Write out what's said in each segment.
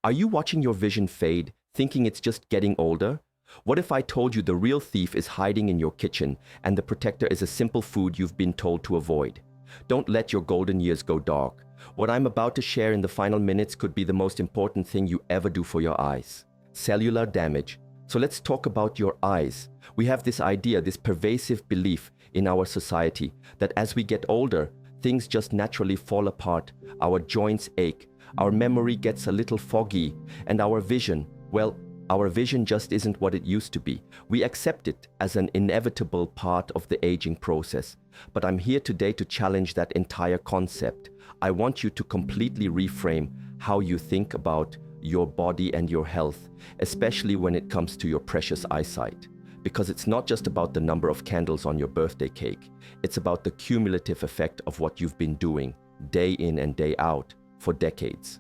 Are you watching your vision fade, thinking it's just getting older? What if I told you the real thief is hiding in your kitchen and the protector is a simple food you've been told to avoid? Don't let your golden years go dark. What I'm about to share in the final minutes could be the most important thing you ever do for your eyes. Cellular damage. So let's talk about your eyes. We have this idea, this pervasive belief in our society that as we get older, things just naturally fall apart, our joints ache, our memory gets a little foggy, and our vision just isn't what it used to be. We accept it as an inevitable part of the aging process. But I'm here today to challenge that entire concept. I want you to completely reframe how you think about your body and your health, especially when it comes to your precious eyesight. Because it's not just about the number of candles on your birthday cake. It's about the cumulative effect of what you've been doing, day in and day out, for decades.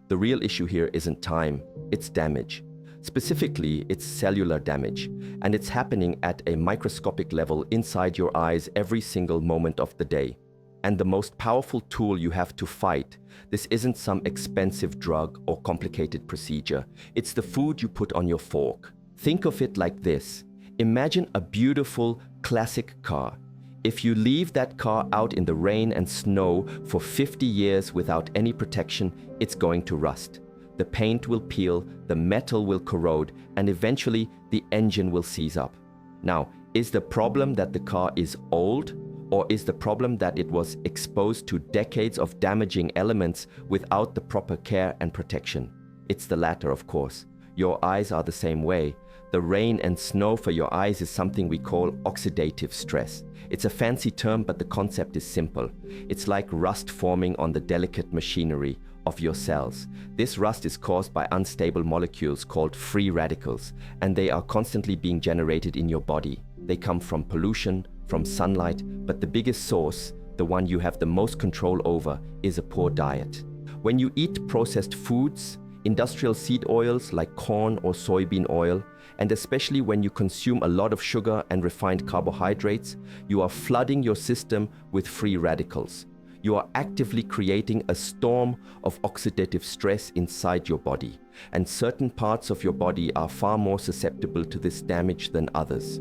The real issue here isn't time, it's damage. Specifically, it's cellular damage, and it's happening at a microscopic level inside your eyes every single moment of the day. And the most powerful tool you have to fight this isn't some expensive drug or complicated procedure. It's the food you put on your fork. Think of it like this. Imagine a beautiful, classic car. If you leave that car out in the rain and snow for 50 years without any protection, it's going to rust. The paint will peel, the metal will corrode, and eventually the engine will seize up. Now, is the problem that the car is old, or is the problem that it was exposed to decades of damaging elements without the proper care and protection? It's the latter, of course. Your eyes are the same way. The rain and snow for your eyes is something we call oxidative stress. It's a fancy term, but the concept is simple. It's like rust forming on the delicate machinery of your cells. This rust is caused by unstable molecules called free radicals, and they are constantly being generated in your body. They come from pollution, from sunlight, but the biggest source, the one you have the most control over, is a poor diet. When you eat processed foods, industrial seed oils like corn or soybean oil, and especially when you consume a lot of sugar and refined carbohydrates, you are flooding your system with free radicals. You are actively creating a storm of oxidative stress inside your body, and certain parts of your body are far more susceptible to this damage than others.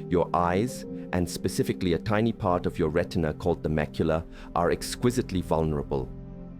Your eyes, and specifically a tiny part of your retina called the macula, are exquisitely vulnerable.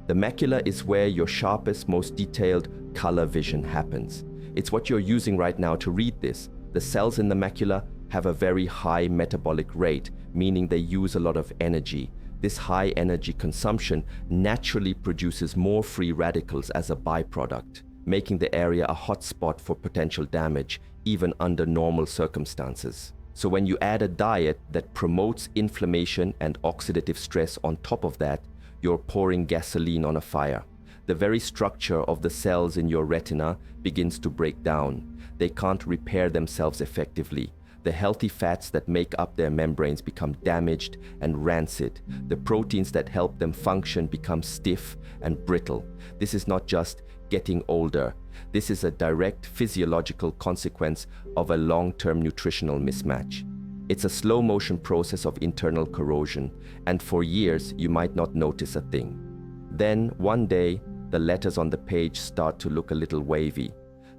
The macula is where your sharpest, most detailed color vision happens. It's what you're using right now to read this. The cells in the macula have a very high metabolic rate, meaning they use a lot of energy. This high energy consumption naturally produces more free radicals as a byproduct, making the area a hotspot for potential damage, even under normal circumstances. So when you add a diet that promotes inflammation and oxidative stress on top of that, you're pouring gasoline on a fire. The very structure of the cells in your retina begins to break down. They can't repair themselves effectively. The healthy fats that make up their membranes become damaged and rancid. The proteins that help them function become stiff and brittle. This is not just getting older. This is a direct physiological consequence of a long-term nutritional mismatch. It's a slow-motion process of internal corrosion, and for years you might not notice a thing. Then, one day, the letters on the page start to look a little wavy.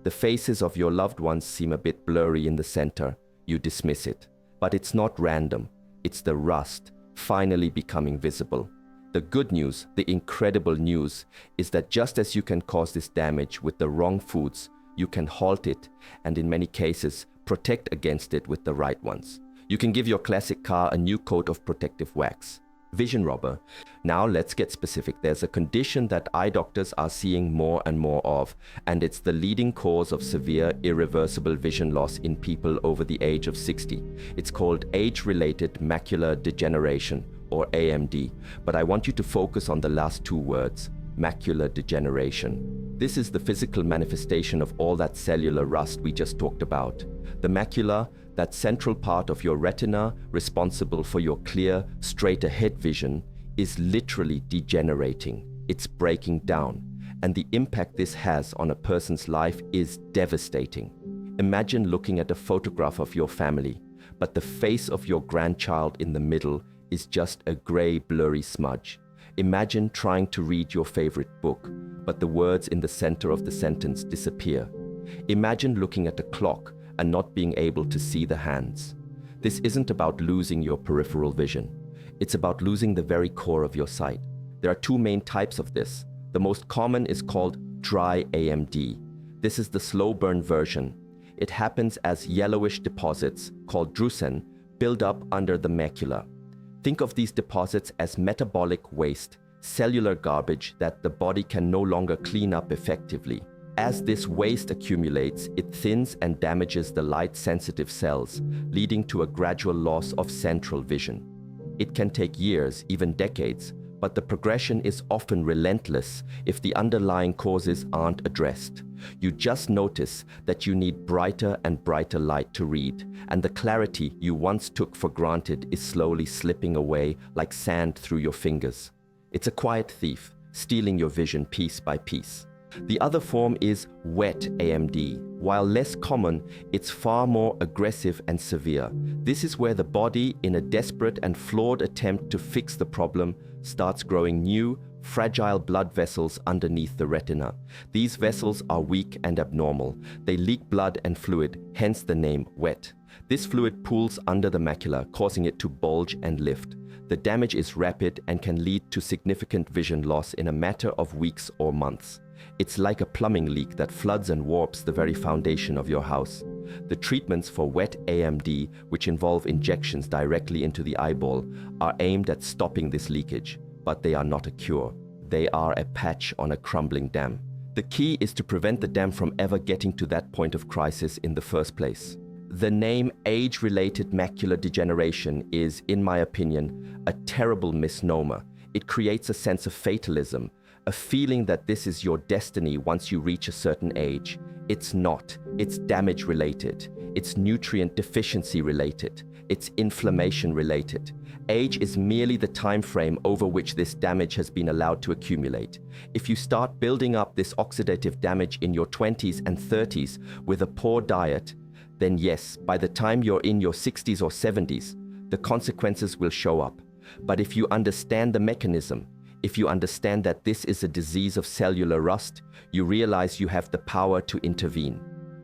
The faces of your loved ones seem a bit blurry in the center. You dismiss it. But it's not random. It's the rust finally becoming visible. The good news, the incredible news, is that just as you can cause this damage with the wrong foods, you can halt it and in many cases protect against it with the right ones. You can give your classic car a new coat of protective wax. Vision robber. Now let's get specific. There's a condition that eye doctors are seeing more and more of, and it's the leading cause of severe irreversible vision loss in people over the age of 60. It's called age-related macular degeneration, or AMD, but I want you to focus on the last two words, macular degeneration. This is the physical manifestation of all that cellular rust we just talked about. The macula, that central part of your retina responsible for your clear, straight-ahead vision, is literally degenerating. It's breaking down, and the impact this has on a person's life is devastating. Imagine looking at a photograph of your family, but the face of your grandchild in the middle is just a gray, blurry smudge. Imagine trying to read your favorite book, but the words in the center of the sentence disappear. Imagine looking at a clock and not being able to see the hands. This isn't about losing your peripheral vision. It's about losing the very core of your sight. There are two main types of this. The most common is called dry AMD. This is the slow burn version. It happens as yellowish deposits, called drusen, build up under the macula. Think of these deposits as metabolic waste, cellular garbage that the body can no longer clean up effectively. As this waste accumulates, it thins and damages the light-sensitive cells, leading to a gradual loss of central vision. It can take years, even decades, but the progression is often relentless if the underlying causes aren't addressed. You just notice that you need brighter and brighter light to read, and the clarity you once took for granted is slowly slipping away like sand through your fingers. It's a quiet thief, stealing your vision piece by piece. The other form is wet AMD. While less common, it's far more aggressive and severe. This is where the body, in a desperate and flawed attempt to fix the problem, starts growing new, fragile blood vessels underneath the retina. These vessels are weak and abnormal. They leak blood and fluid, hence the name wet. This fluid pools under the macula, causing it to bulge and lift. The damage is rapid and can lead to significant vision loss in a matter of weeks or months. It's like a plumbing leak that floods and warps the very foundation of your house. The treatments for wet AMD, which involve injections directly into the eyeball, are aimed at stopping this leakage, but they are not a cure. They are a patch on a crumbling dam. The key is to prevent the dam from ever getting to that point of crisis in the first place. The name age-related macular degeneration is, in my opinion, a terrible misnomer. It creates a sense of fatalism, a feeling that this is your destiny once you reach a certain age. It's not. It's damage related. It's nutrient deficiency related. It's inflammation related. Age is merely the time frame over which this damage has been allowed to accumulate. If you start building up this oxidative damage in your 20s and 30s with a poor diet, then yes, by the time you're in your 60s or 70s, the consequences will show up. But if you understand the mechanism, if you understand that this is a disease of cellular rust, you realize you have the power to intervene.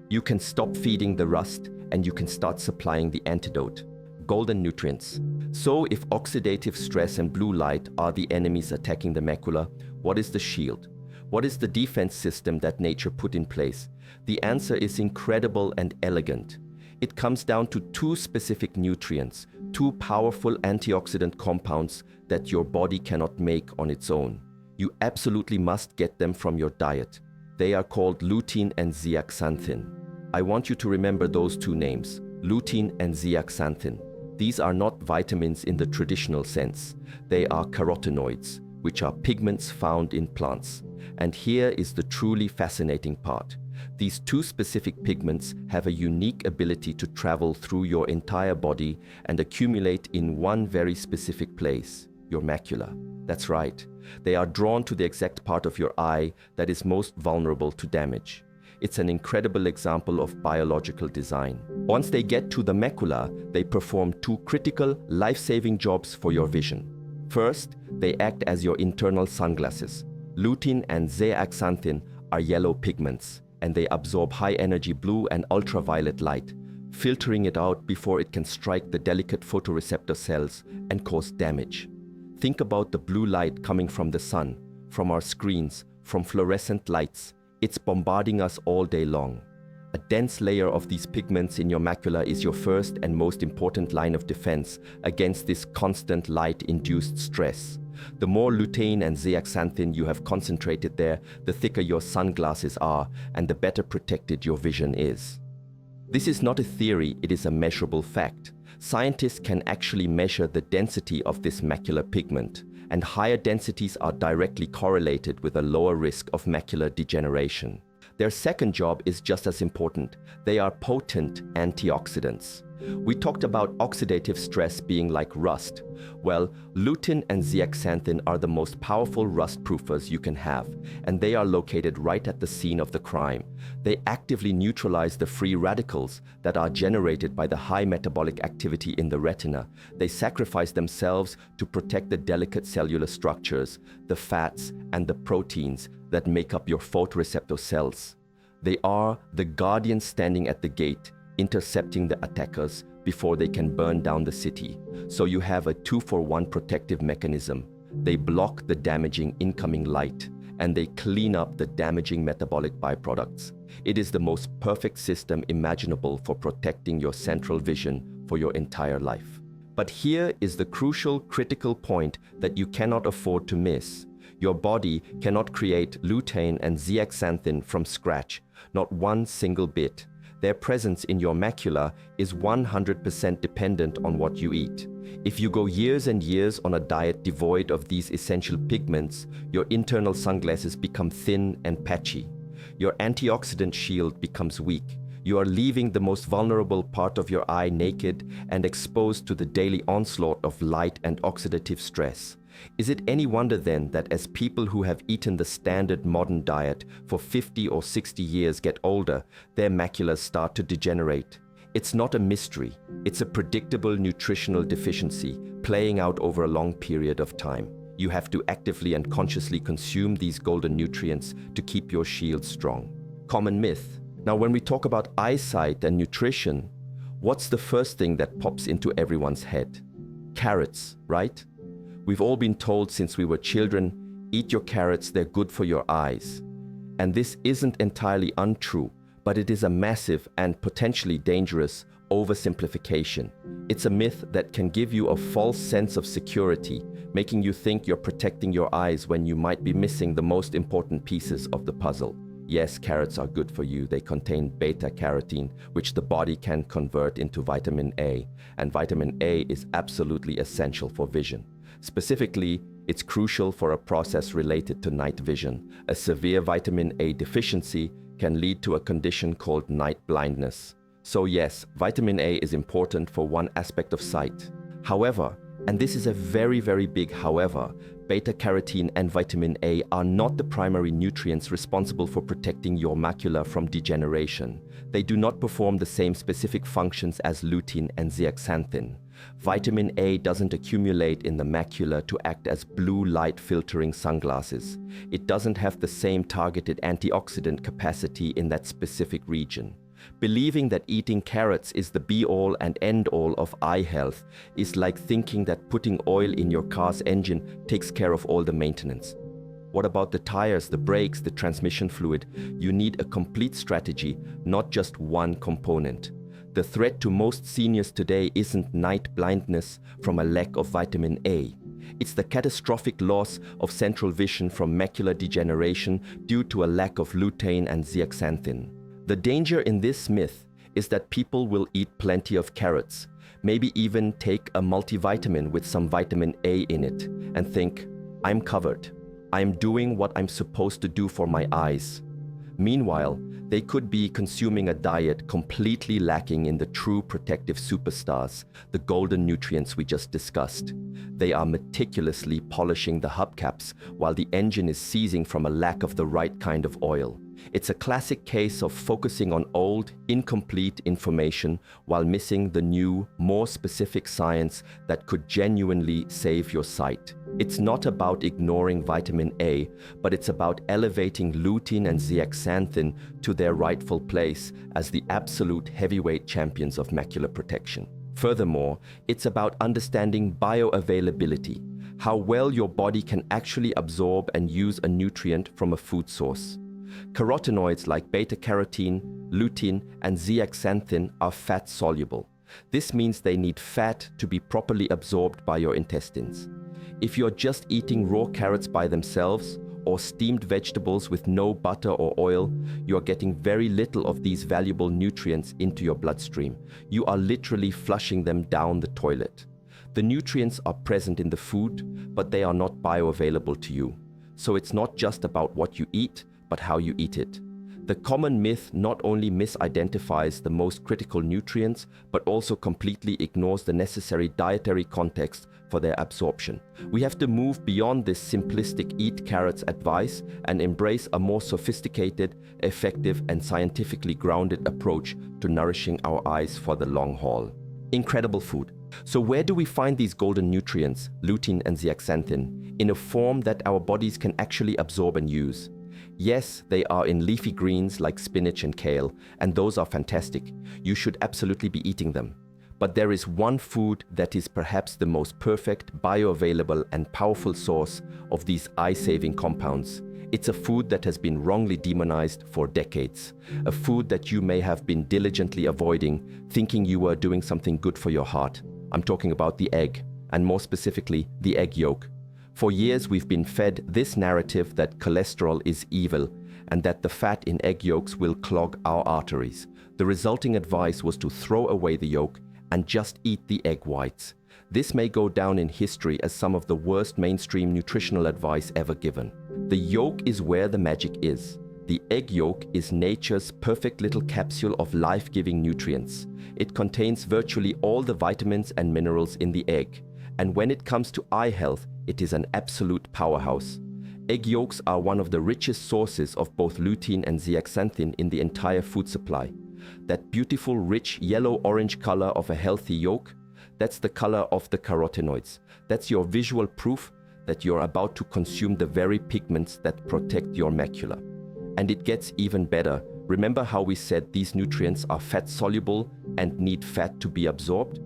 You can stop feeding the rust and you can start supplying the antidote: golden nutrients. So if oxidative stress and blue light are the enemies attacking the macula, what is the shield? What is the defense system that nature put in place? The answer is incredible and elegant. It comes down to two specific nutrients, two powerful antioxidant compounds that your body cannot make on its own. You absolutely must get them from your diet. They are called lutein and zeaxanthin. I want you to remember those two names, lutein and zeaxanthin. These are not vitamins in the traditional sense. They are carotenoids, which are pigments found in plants. And here is the truly fascinating part. These two specific pigments have a unique ability to travel through your entire body and accumulate in one very specific place, your macula. That's right. They are drawn to the exact part of your eye that is most vulnerable to damage. It's an incredible example of biological design. Once they get to the macula, they perform two critical, life-saving jobs for your vision. First, they act as your internal sunglasses. Lutein and zeaxanthin are yellow pigments, and they absorb high-energy blue and ultraviolet light, filtering it out before it can strike the delicate photoreceptor cells and cause damage. Think about the blue light coming from the sun, from our screens, from fluorescent lights. It's bombarding us all day long. A dense layer of these pigments in your macula is your first and most important line of defense against this constant light-induced stress. The more lutein and zeaxanthin you have concentrated there, the thicker your sunglasses are and the better protected your vision is. This is not a theory, it is a measurable fact. Scientists can actually measure the density of this macular pigment, and higher densities are directly correlated with a lower risk of macular degeneration. Their second job is just as important. They are potent antioxidants. We talked about oxidative stress being like rust. Well, lutein and zeaxanthin are the most powerful rust proofers you can have, and they are located right at the scene of the crime. They actively neutralize the free radicals that are generated by the high metabolic activity in the retina. They sacrifice themselves to protect the delicate cellular structures, the fats, and the proteins that make up your photoreceptor cells. They are the guardians standing at the gate, intercepting the attackers before they can burn down the city. So you have a 2-for-1 protective mechanism. They block the damaging incoming light, and they clean up the damaging metabolic byproducts. It is the most perfect system imaginable for protecting your central vision for your entire life. But here is the crucial, critical point that you cannot afford to miss. Your body cannot create lutein and zeaxanthin from scratch, not one single bit. Their presence in your macula is 100% dependent on what you eat. If you go years and years on a diet devoid of these essential pigments, your internal sunglasses become thin and patchy. Your antioxidant shield becomes weak. You are leaving the most vulnerable part of your eye naked and exposed to the daily onslaught of light and oxidative stress. Is it any wonder then that as people who have eaten the standard modern diet for 50 or 60 years get older, their maculas start to degenerate? It's not a mystery. It's a predictable nutritional deficiency playing out over a long period of time. You have to actively and consciously consume these golden nutrients to keep your shield strong. Common myth. Now, when we talk about eyesight and nutrition, what's the first thing that pops into everyone's head? Carrots, right? We've all been told since we were children, eat your carrots, they're good for your eyes. And this isn't entirely untrue, but it is a massive and potentially dangerous oversimplification. It's a myth that can give you a false sense of security, making you think you're protecting your eyes when you might be missing the most important pieces of the puzzle. Yes, carrots are good for you. They contain beta-carotene, which the body can convert into vitamin A, and vitamin A is absolutely essential for vision. Specifically, it's crucial for a process related to night vision. A severe vitamin A deficiency can lead to a condition called night blindness. So yes, vitamin A is important for one aspect of sight. However, and this is a very, very big however, beta-carotene and vitamin A are not the primary nutrients responsible for protecting your macula from degeneration. They do not perform the same specific functions as lutein and zeaxanthin. Vitamin A doesn't accumulate in the macula to act as blue light filtering sunglasses. It doesn't have the same targeted antioxidant capacity in that specific region. Believing that eating carrots is the be-all and end-all of eye health is like thinking that putting oil in your car's engine takes care of all the maintenance. What about the tires, the brakes, the transmission fluid? You need a complete strategy, not just one component. The threat to most seniors today isn't night blindness from a lack of vitamin A. It's the catastrophic loss of central vision from macular degeneration due to a lack of lutein and zeaxanthin. The danger in this myth is that people will eat plenty of carrots, maybe even take a multivitamin with some vitamin A in it, and think, I'm covered. I'm doing what I'm supposed to do for my eyes. Meanwhile, they could be consuming a diet completely lacking in the true protective superstars, the golden nutrients we just discussed. They are meticulously polishing the hubcaps while the engine is seizing from a lack of the right kind of oil. It's a classic case of focusing on old, incomplete information while missing the new, more specific science that could genuinely save your sight. It's not about ignoring vitamin A, but it's about elevating lutein and zeaxanthin to their rightful place as the absolute heavyweight champions of macular protection. Furthermore, it's about understanding bioavailability, how well your body can actually absorb and use a nutrient from a food source. Carotenoids like beta-carotene, lutein, and zeaxanthin are fat-soluble. This means they need fat to be properly absorbed by your intestines. If you're just eating raw carrots by themselves or steamed vegetables with no butter or oil, you're getting very little of these valuable nutrients into your bloodstream. You are literally flushing them down the toilet. The nutrients are present in the food, but they are not bioavailable to you. So it's not just about what you eat, but how you eat it. The common myth not only misidentifies the most critical nutrients, but also completely ignores the necessary dietary context for their absorption. We have to move beyond this simplistic eat carrots advice and embrace a more sophisticated, effective, and scientifically grounded approach to nourishing our eyes for the long haul. Incredible food. So where do we find these golden nutrients, lutein and zeaxanthin, in a form that our bodies can actually absorb and use? Yes, they are in leafy greens like spinach and kale, and those are fantastic. You should absolutely be eating them. But there is one food that is perhaps the most perfect, bioavailable, and powerful source of these eye-saving compounds. It's a food that has been wrongly demonized for decades. A food that you may have been diligently avoiding, thinking you were doing something good for your heart. I'm talking about the egg, and more specifically, the egg yolk. For years, we've been fed this narrative that cholesterol is evil and that the fat in egg yolks will clog our arteries. The resulting advice was to throw away the yolk and just eat the egg whites. This may go down in history as some of the worst mainstream nutritional advice ever given. The yolk is where the magic is. The egg yolk is nature's perfect little capsule of life-giving nutrients. It contains virtually all the vitamins and minerals in the egg. And when it comes to eye health, it is an absolute powerhouse. Egg yolks are one of the richest sources of both lutein and zeaxanthin in the entire food supply. That beautiful, rich, yellow-orange color of a healthy yolk, that's the color of the carotenoids. That's your visual proof that you're about to consume the very pigments that protect your macula. And it gets even better. Remember how we said these nutrients are fat-soluble and need fat to be absorbed?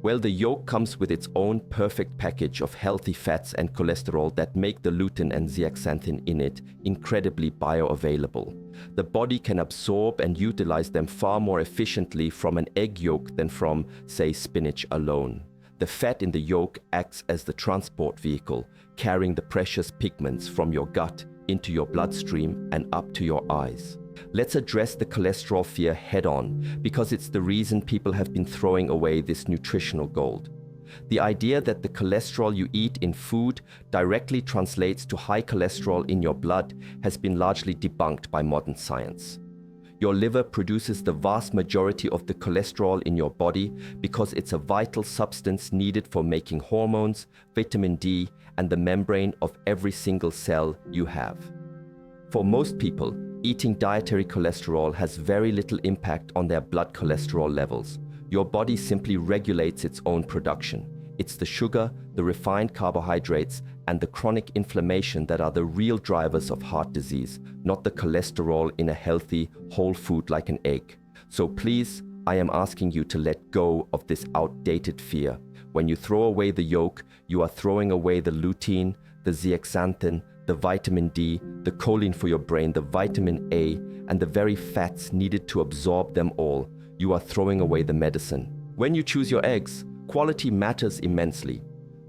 Well, the yolk comes with its own perfect package of healthy fats and cholesterol that make the lutein and zeaxanthin in it incredibly bioavailable. The body can absorb and utilize them far more efficiently from an egg yolk than from, say, spinach alone. The fat in the yolk acts as the transport vehicle, carrying the precious pigments from your gut into your bloodstream and up to your eyes. Let's address the cholesterol fear head-on, because it's the reason people have been throwing away this nutritional gold. The idea that the cholesterol you eat in food directly translates to high cholesterol in your blood has been largely debunked by modern science. Your liver produces the vast majority of the cholesterol in your body because it's a vital substance needed for making hormones, vitamin D, and the membrane of every single cell you have. For most people, eating dietary cholesterol has very little impact on their blood cholesterol levels. Your body simply regulates its own production. It's the sugar, the refined carbohydrates, and the chronic inflammation that are the real drivers of heart disease, not the cholesterol in a healthy, whole food like an egg. So please, I am asking you to let go of this outdated fear. When you throw away the yolk, you are throwing away the lutein, the zeaxanthin, the vitamin D, the choline for your brain, the vitamin A, and the very fats needed to absorb them all. You are throwing away the medicine. When you choose your eggs, quality matters immensely.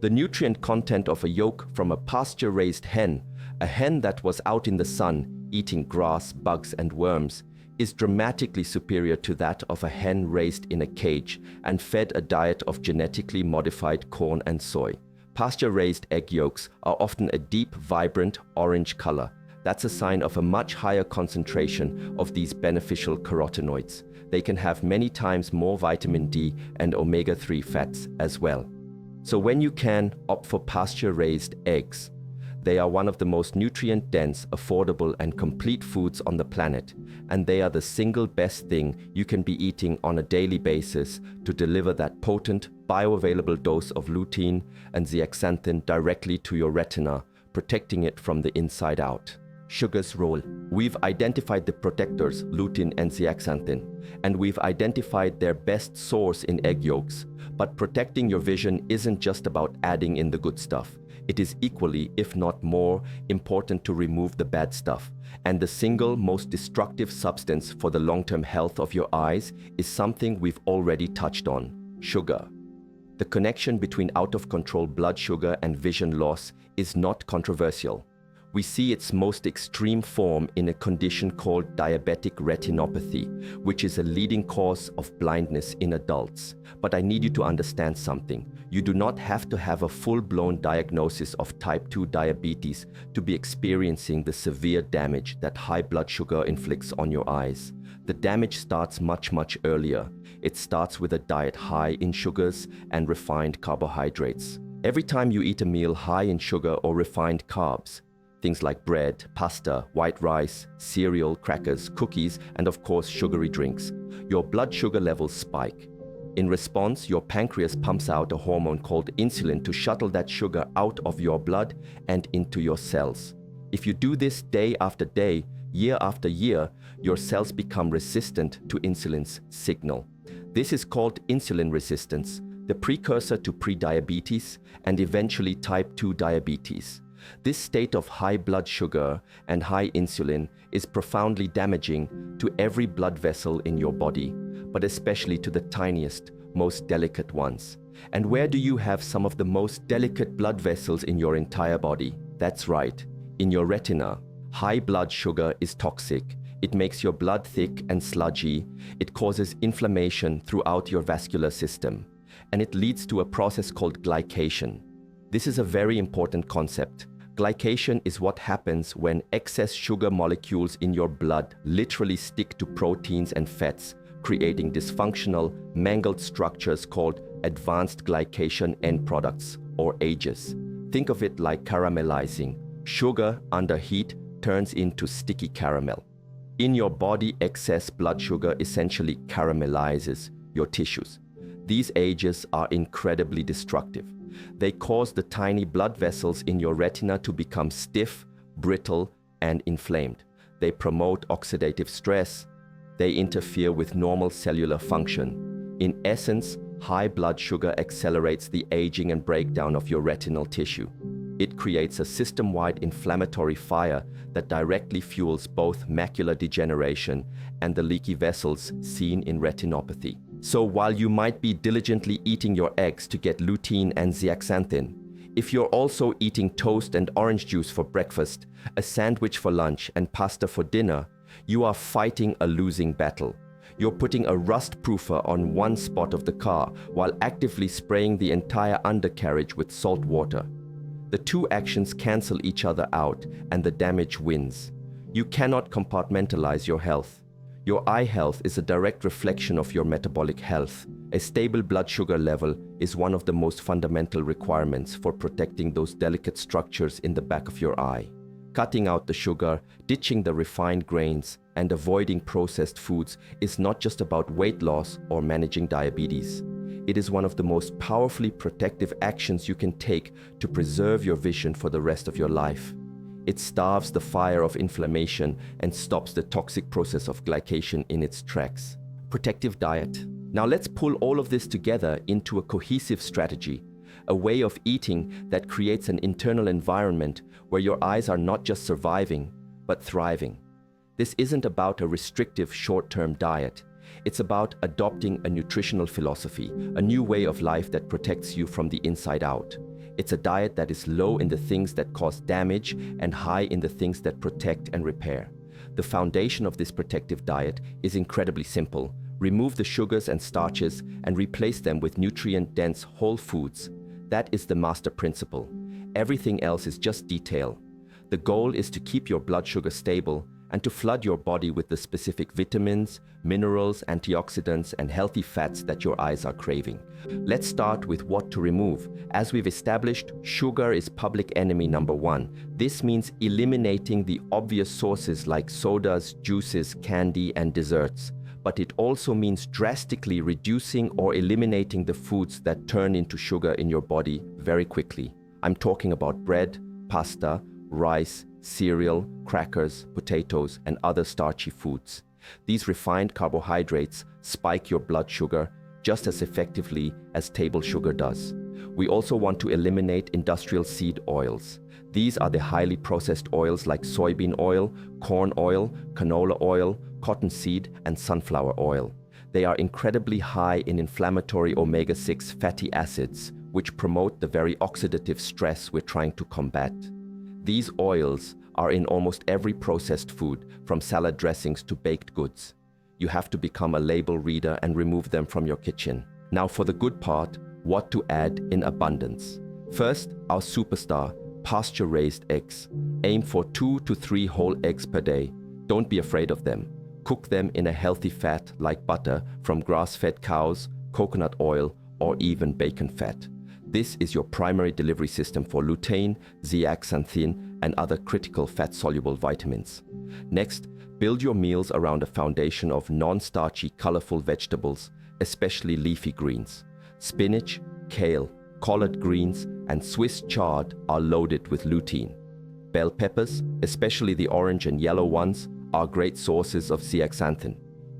The nutrient content of a yolk from a pasture-raised hen, a hen that was out in the sun, eating grass, bugs, and worms, is dramatically superior to that of a hen raised in a cage and fed a diet of genetically modified corn and soy. Pasture-raised egg yolks are often a deep, vibrant orange color. That's a sign of a much higher concentration of these beneficial carotenoids. They can have many times more vitamin D and omega-3 fats as well. So when you can, opt for pasture-raised eggs. They are one of the most nutrient-dense, affordable, and complete foods on the planet, and they are the single best thing you can be eating on a daily basis to deliver that potent, bioavailable dose of lutein and zeaxanthin directly to your retina, protecting it from the inside out. Sugar's role. We've identified the protectors, lutein and zeaxanthin, and we've identified their best source in egg yolks. But protecting your vision isn't just about adding in the good stuff. It is equally, if not more, important to remove the bad stuff. And the single most destructive substance for the long-term health of your eyes is something we've already touched on: sugar. The connection between out-of-control blood sugar and vision loss is not controversial. We see its most extreme form in a condition called diabetic retinopathy, which is a leading cause of blindness in adults. But I need you to understand something. You do not have to have a full-blown diagnosis of type 2 diabetes to be experiencing the severe damage that high blood sugar inflicts on your eyes. The damage starts much earlier. It starts with a diet high in sugars and refined carbohydrates. Every time you eat a meal high in sugar or refined carbs, things like bread, pasta, white rice, cereal, crackers, cookies, and of course sugary drinks, your blood sugar levels spike. In response, your pancreas pumps out a hormone called insulin to shuttle that sugar out of your blood and into your cells. If you do this day after day, year after year, your cells become resistant to insulin's signal. This is called insulin resistance, the precursor to prediabetes and eventually type 2 diabetes. This state of high blood sugar and high insulin is profoundly damaging to every blood vessel in your body, but especially to the tiniest, most delicate ones. And where do you have some of the most delicate blood vessels in your entire body? That's right, in your retina. High blood sugar is toxic. It makes your blood thick and sludgy. It causes inflammation throughout your vascular system, and it leads to a process called glycation. This is a very important concept. Glycation is what happens when excess sugar molecules in your blood literally stick to proteins and fats, creating dysfunctional, mangled structures called advanced glycation end products, or AGEs. Think of it like caramelizing. Sugar under heat turns into sticky caramel. In your body, excess blood sugar essentially caramelizes your tissues. These AGEs are incredibly destructive. They cause the tiny blood vessels in your retina to become stiff, brittle, and inflamed. They promote oxidative stress. They interfere with normal cellular function. In essence, high blood sugar accelerates the aging and breakdown of your retinal tissue. It creates a system-wide inflammatory fire that directly fuels both macular degeneration and the leaky vessels seen in retinopathy. So while you might be diligently eating your eggs to get lutein and zeaxanthin, if you're also eating toast and orange juice for breakfast, a sandwich for lunch, and pasta for dinner, you are fighting a losing battle. You're putting a rust proofer on one spot of the car while actively spraying the entire undercarriage with salt water. The two actions cancel each other out and the damage wins. You cannot compartmentalize your health. Your eye health is a direct reflection of your metabolic health. A stable blood sugar level is one of the most fundamental requirements for protecting those delicate structures in the back of your eye. Cutting out the sugar, ditching the refined grains, and avoiding processed foods is not just about weight loss or managing diabetes. It is one of the most powerfully protective actions you can take to preserve your vision for the rest of your life. It starves the fire of inflammation and stops the toxic process of glycation in its tracks. Protective diet. Now let's pull all of this together into a cohesive strategy, a way of eating that creates an internal environment where your eyes are not just surviving, but thriving. This isn't about a restrictive short-term diet. It's about adopting a nutritional philosophy, a new way of life that protects you from the inside out. It's a diet that is low in the things that cause damage and high in the things that protect and repair. The foundation of this protective diet is incredibly simple. Remove the sugars and starches and replace them with nutrient-dense whole foods. That is the master principle. Everything else is just detail. The goal is to keep your blood sugar stable and to flood your body with the specific vitamins, minerals, antioxidants, and healthy fats that your eyes are craving. Let's start with what to remove. As we've established, sugar is public enemy number one. This means eliminating the obvious sources like sodas, juices, candy, and desserts. But it also means drastically reducing or eliminating the foods that turn into sugar in your body very quickly. I'm talking about bread, pasta, rice, cereal, crackers, potatoes, and other starchy foods. These refined carbohydrates spike your blood sugar just as effectively as table sugar does. We also want to eliminate industrial seed oils. These are the highly processed oils like soybean oil, corn oil, canola oil, cottonseed, and sunflower oil. They are incredibly high in inflammatory omega-6 fatty acids, which promote the very oxidative stress we're trying to combat. These oils are in almost every processed food, from salad dressings to baked goods. You have to become a label reader and remove them from your kitchen. Now for the good part, what to add in abundance. First, our superstar, pasture-raised eggs. Aim for 2 to 3 whole eggs per day. Don't be afraid of them. Cook them in a healthy fat like butter from grass-fed cows, coconut oil, or even bacon fat. This is your primary delivery system for lutein, zeaxanthin, and other critical fat-soluble vitamins. Next, build your meals around a foundation of non-starchy, colorful vegetables, especially leafy greens. Spinach, kale, collard greens, and Swiss chard are loaded with lutein. Bell peppers, especially the orange and yellow ones, are great sources of zeaxanthin.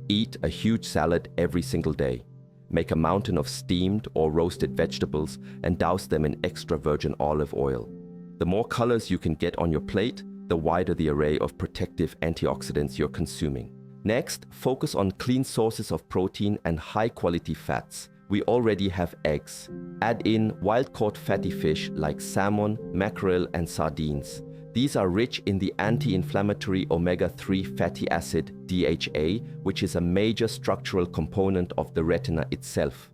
Eat a huge salad every single day. Make a mountain of steamed or roasted vegetables and douse them in extra virgin olive oil. The more colors you can get on your plate, the wider the array of protective antioxidants you're consuming. Next, focus on clean sources of protein and high-quality fats. We already have eggs. Add in wild-caught fatty fish like salmon, mackerel, and sardines. These are rich in the anti-inflammatory omega-3 fatty acid DHA, which is a major structural component of the retina itself.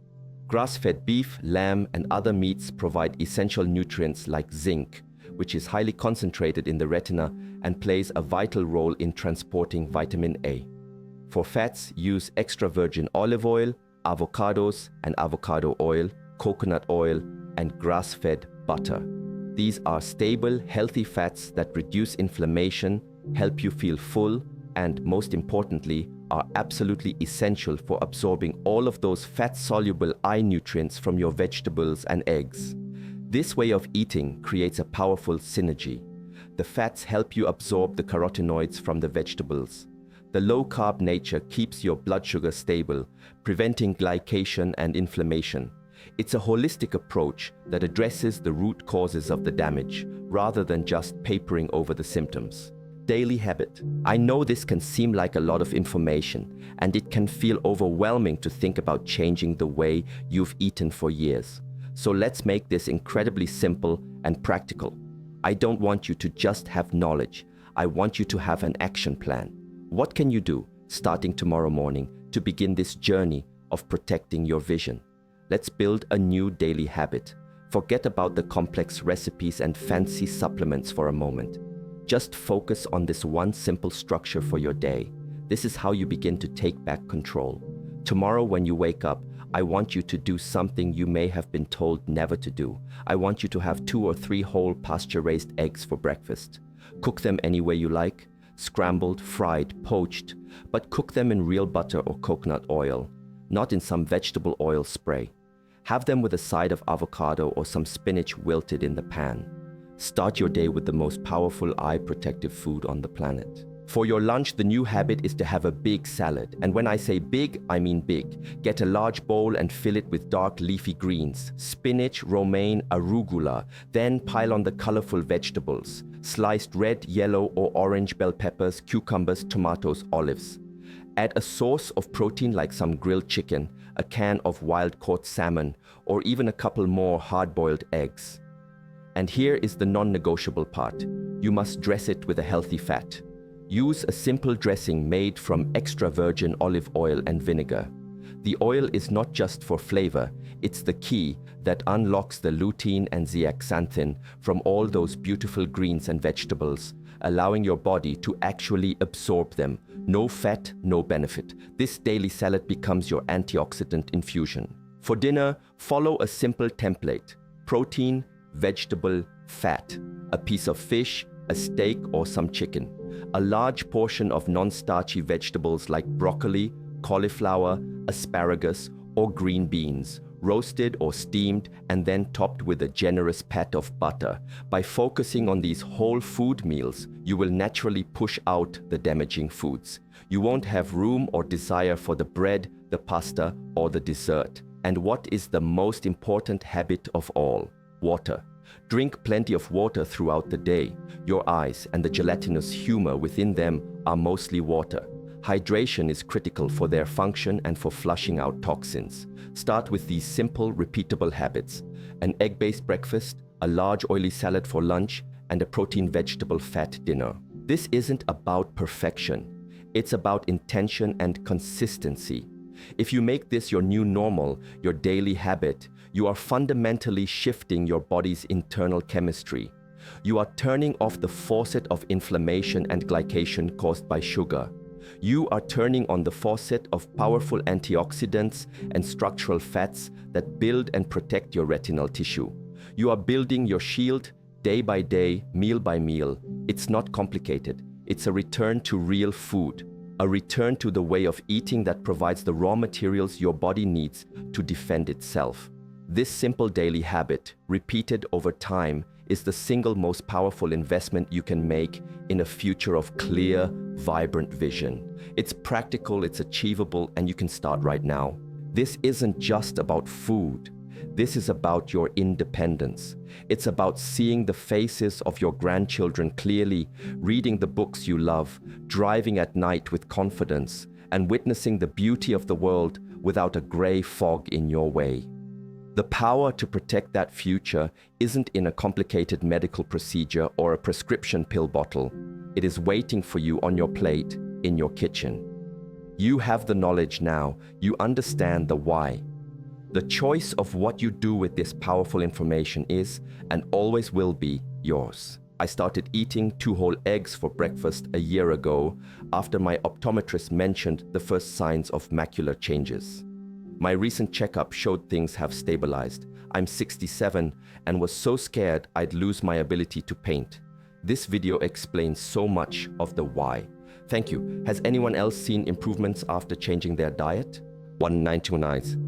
Grass-fed beef, lamb, and other meats provide essential nutrients like zinc, which is highly concentrated in the retina and plays a vital role in transporting vitamin A. For fats, use extra virgin olive oil, avocados and avocado oil, coconut oil, and grass-fed butter. These are stable, healthy fats that reduce inflammation, help you feel full, and most importantly, are absolutely essential for absorbing all of those fat-soluble eye nutrients from your vegetables and eggs. This way of eating creates a powerful synergy. The fats help you absorb the carotenoids from the vegetables. The low-carb nature keeps your blood sugar stable, preventing glycation and inflammation. It's a holistic approach that addresses the root causes of the damage, rather than just papering over the symptoms. Daily habit. I know this can seem like a lot of information, and it can feel overwhelming to think about changing the way you've eaten for years. So let's make this incredibly simple and practical. I don't want you to just have knowledge. I want you to have an action plan. What can you do, starting tomorrow morning, to begin this journey of protecting your vision? Let's build a new daily habit. Forget about the complex recipes and fancy supplements for a moment. Just focus on this one simple structure for your day. This is how you begin to take back control. Tomorrow when you wake up, I want you to do something you may have been told never to do. I want you to have 2 or 3 whole pasture-raised eggs for breakfast. Cook them any way you like, scrambled, fried, poached, but cook them in real butter or coconut oil, not in some vegetable oil spray. Have them with a side of avocado or some spinach wilted in the pan. Start your day with the most powerful eye protective food on the planet. For your lunch, the new habit is to have a big salad. And when I say big, I mean big. Get a large bowl and fill it with dark leafy greens, spinach, romaine, arugula. Then pile on the colorful vegetables, sliced red, yellow, or orange bell peppers, cucumbers, tomatoes, olives. Add a source of protein like some grilled chicken, a can of wild-caught salmon, or even a couple more hard-boiled eggs. And here is the non-negotiable part. You must dress it with a healthy fat. Use a simple dressing made from extra virgin olive oil and vinegar. The oil is not just for flavor, it's the key that unlocks the lutein and zeaxanthin from all those beautiful greens and vegetables, allowing your body to actually absorb them. No fat, no benefit. This daily salad becomes your antioxidant infusion. For dinner, follow a simple template. Protein, vegetable, fat. A piece of fish, a steak or some chicken. A large portion of non-starchy vegetables like broccoli, cauliflower, asparagus, or green beans, roasted or steamed and then topped with a generous pat of butter. By focusing on these whole food meals, you will naturally push out the damaging foods. You won't have room or desire for the bread, the pasta, or the dessert. And what is the most important habit of all? Water. Drink plenty of water throughout the day. Your eyes and the gelatinous humor within them are mostly water. Hydration is critical for their function and for flushing out toxins. Start with these simple, repeatable habits. An egg-based breakfast, a large oily salad for lunch, and a protein vegetable fat dinner. This isn't about perfection. It's about intention and consistency. If you make this your new normal, your daily habit, you are fundamentally shifting your body's internal chemistry. You are turning off the faucet of inflammation and glycation caused by sugar. You are turning on the faucet of powerful antioxidants and structural fats that build and protect your retinal tissue. You are building your shield day by day, meal by meal. It's not complicated. It's a return to real food, a return to the way of eating that provides the raw materials your body needs to defend itself. This simple daily habit, repeated over time, is the single most powerful investment you can make in a future of clear, vibrant vision. It's practical, it's achievable, and you can start right now. This isn't just about food. This is about your independence. It's about seeing the faces of your grandchildren clearly, reading the books you love, driving at night with confidence, and witnessing the beauty of the world without a gray fog in your way. The power to protect that future isn't in a complicated medical procedure or a prescription pill bottle. It is waiting for you on your plate, in your kitchen. You have the knowledge now. You understand the why. The choice of what you do with this powerful information is, and always will be, yours. I started eating 2 whole eggs for breakfast a year ago after my optometrist mentioned the first signs of macular changes. My recent checkup showed things have stabilized. I'm 67 and was so scared I'd lose my ability to paint. This video explains so much of the why. Thank you. Has anyone else seen improvements after changing their diet? 1929.